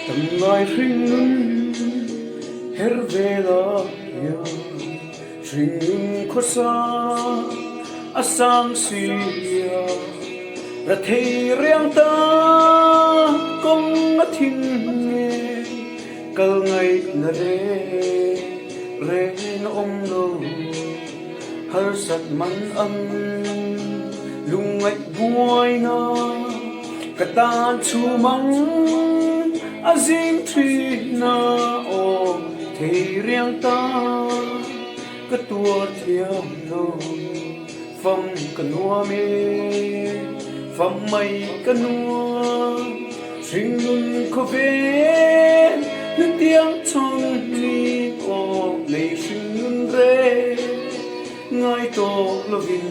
Damlai hringnun hervela ya hringnun khosa asang siya ra thei riang ta kong a thing nge kal ngai na re na lo har sat man lung ngai buai na katan chu mang azim thri na o thei riang ta ka tua thiam no phong ka nua me phong mai ka nua sing nun ko ve nu tiang chong ni o nei sing nun re ngai to lovin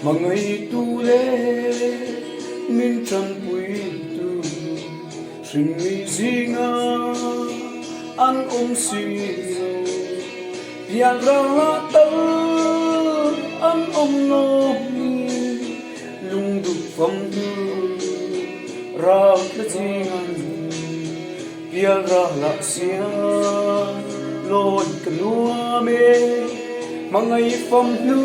mangai tu le min chan pui tu sing mi zinga an si pian ra ta an no ni lung du phong du ra ta jingan pian ra la sia loi ka nua me mangai phong nu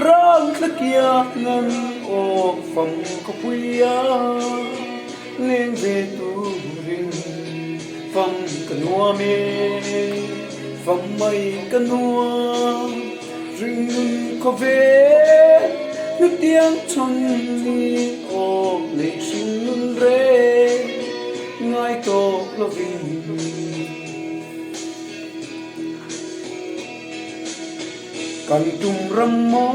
rang kia ngân ô phẩm có quia nên về tu ring phẩm cần hoa mê phẩm mây cần hoa ring có về nước tiếng trong đi ô lệ sinh rê ngay tổ lo vinh kan tum ram mo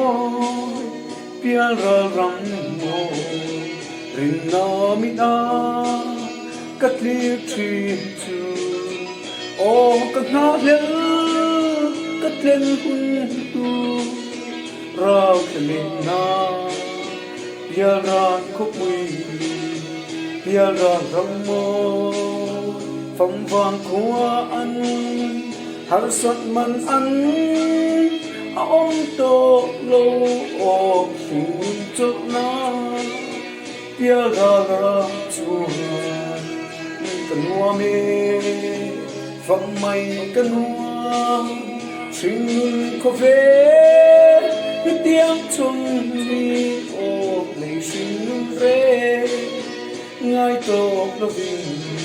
pial ra ram mo rin na mi na katli tri tu o ka na le katlen hun tu ra kle na pial ra ko pui pial ra ram mo phong vang khua an har sat man an ông tô lô ô sung chốt na tia ga chua cần hoa mê phong mây cần hoa sinh có về tiếng chung đi ô lấy sinh rê ngay tô lo vinh